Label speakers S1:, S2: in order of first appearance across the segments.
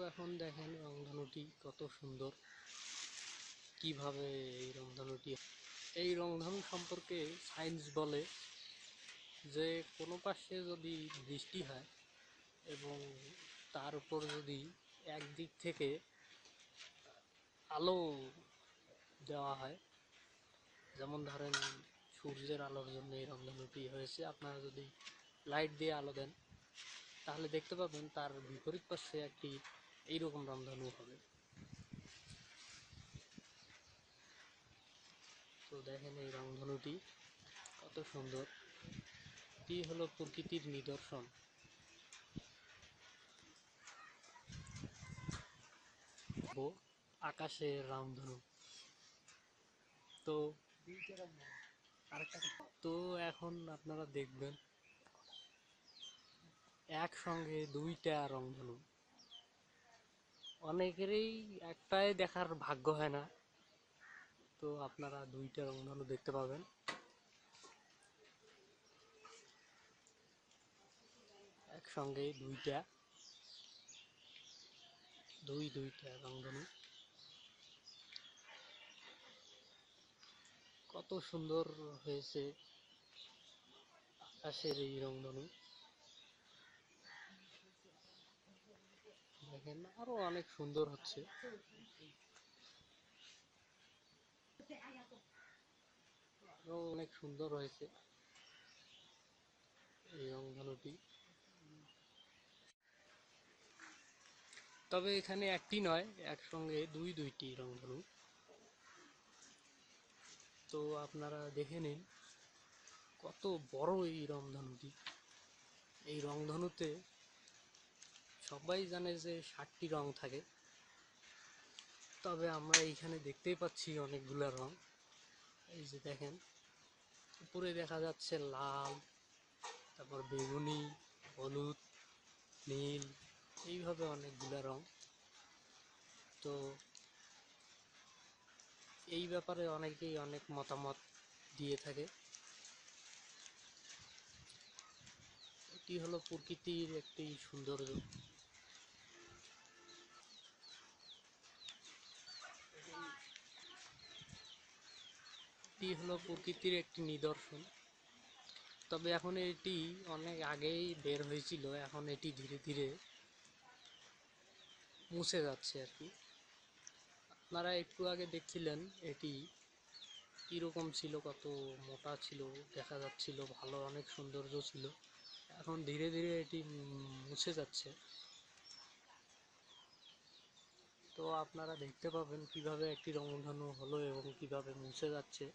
S1: এখন দেখেন রংধনুটি কত সুন্দর, কিভাবে এই রংধনু সম্পর্কে সায়েন্স বলে যে কোনো পাশে যদি বৃষ্টি হয় এবং তার উপর যদি একদিক থেকে আলো দেওয়া হয়, যেমন ধরেন সূর্যের আলোর জন্য এই রংধনুটি হয়েছে, আপনারা যদি লাইট দিয়ে আলো দেন তাহলে দেখতে পাবেন তার বিপরীত পাশে একটি এইরকম রংধনু হবে। তো দেখেন এই রংধনুটি কত সুন্দর, এটি হলো প্রকৃতির নিদর্শন। আকাশের রংধনু। তো তো এখন আপনারা দেখবেন একসঙ্গে দুইটা রংধনু। অনেকেরই একটাই দেখার ভাগ্য হয় না, তো আপনারা দুইটা রংধনু দেখতে পাবেন। একসঙ্গে দুইটা রংধনু, কত সুন্দর হয়েছে আকাশের এই রংধনু। দেখেন আরো অনেক সুন্দর হচ্ছে, আরো অনেক সুন্দর হয়েছে এই রংধনুটি। তবে এখানে একটি নয়, একসঙ্গে দুইটি রংধনু। তো আপনারা দেখে নিন কত বড় এই রংধনুটি। এই রংধনুতে সবাই জানে যে 7টি রং থাকে, তবে আমরা এইখানে দেখতেই পাচ্ছি অনেকগুলো রং। এই যে দেখেন উপরে দেখা যাচ্ছে লাল, তারপর বেগুনি, হলুদ, নীল, এইভাবে অনেকগুলো রং। তো এই ব্যাপারে অনেকেই অনেক মতামত দিয়ে থাকে। এটি হলো প্রকৃতির একটি সৌন্দর্য। এটি হলো প্রকৃতির একটি নিদর্শন। তবে এখন এটি অনেক আগেই বের হয়েছিল, এখন এটি ধীরে ধীরে মুছে যাচ্ছে আর কি। আপনারা একটু আগে দেখছিলেন এটি কীরকম ছিল, কত মোটা ছিল, দেখা যাচ্ছিল ভালো, অনেক সৌন্দর্য ছিল। এখন ধীরে ধীরে এটি মুছে যাচ্ছে। তো আপনারা দেখতে পাবেন কিভাবে একটি রংধনু হলো এবং কিভাবে মুছে যাচ্ছে।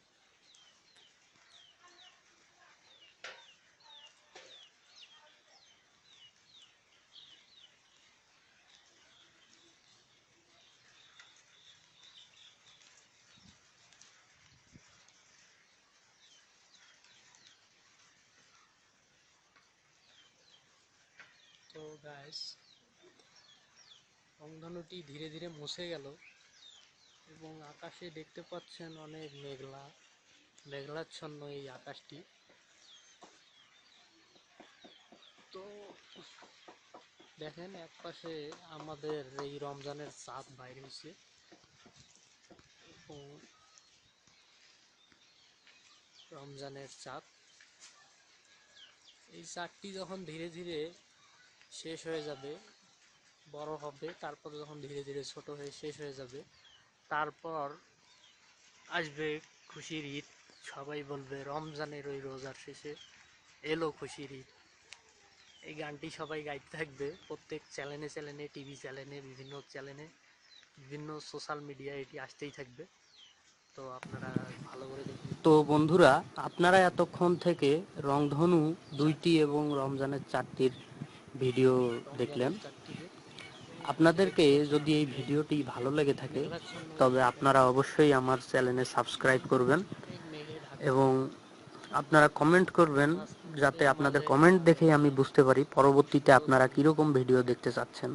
S1: তো গাইস, রংধনুটি ধীরে ধীরে মুছে গেল এবং আকাশে দেখতে পাচ্ছেন অনেক মেঘলাচ্ছন্ন এই আকাশটি। তো দেখেন একপাশে আমাদের এই রমজানের চাঁদ বাইরে হয়েছে এবং রমজানের চাঁদ, এই চাঁদটি যখন ধীরে ধীরে শেষ হয়ে যাবে, বড় হবে, তারপর যখন ধীরে ধীরে ছোট হয়ে শেষ হয়ে যাবে, তারপর আসবে খুশির ঈদ। সবাই বলবে রমজানের ওই রোজার শেষে এলো খুশির ঈদ। এই গানটি সবাই গাইতে থাকবে প্রত্যেক চ্যানেলে, টিভি চ্যানেলে, বিভিন্ন চ্যানেলে, বিভিন্ন সোশ্যাল মিডিয়ায় এটি আসতেই থাকবে। তো আপনারা ভালো করে দেখুন। তো বন্ধুরা, আপনারা এতক্ষণ থেকে রংধনু 2টি এবং রমজানের 4টির ভিডিও দেখলেন। আপনাদেরকে যদি এই ভিডিওটি ভালো লেগে থাকে তবে আপনারা অবশ্যই আমার চ্যানেলে সাবস্ক্রাইব করবেন এবং আপনারা কমেন্ট করবেন, যাতে আপনাদের কমেন্ট দেখেই আমি বুঝতে পারি পরবর্তীতে আপনারা কীরকম ভিডিও দেখতে চাচ্ছেন।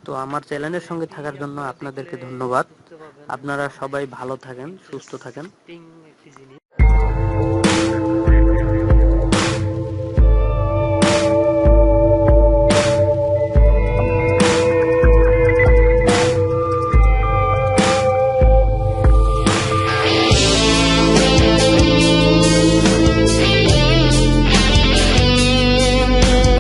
S1: তো আমার চ্যানেলের সঙ্গে থাকার জন্য আপনাদেরকে ধন্যবাদ। আপনারা সবাই ভালো থাকেন, সুস্থ থাকেন।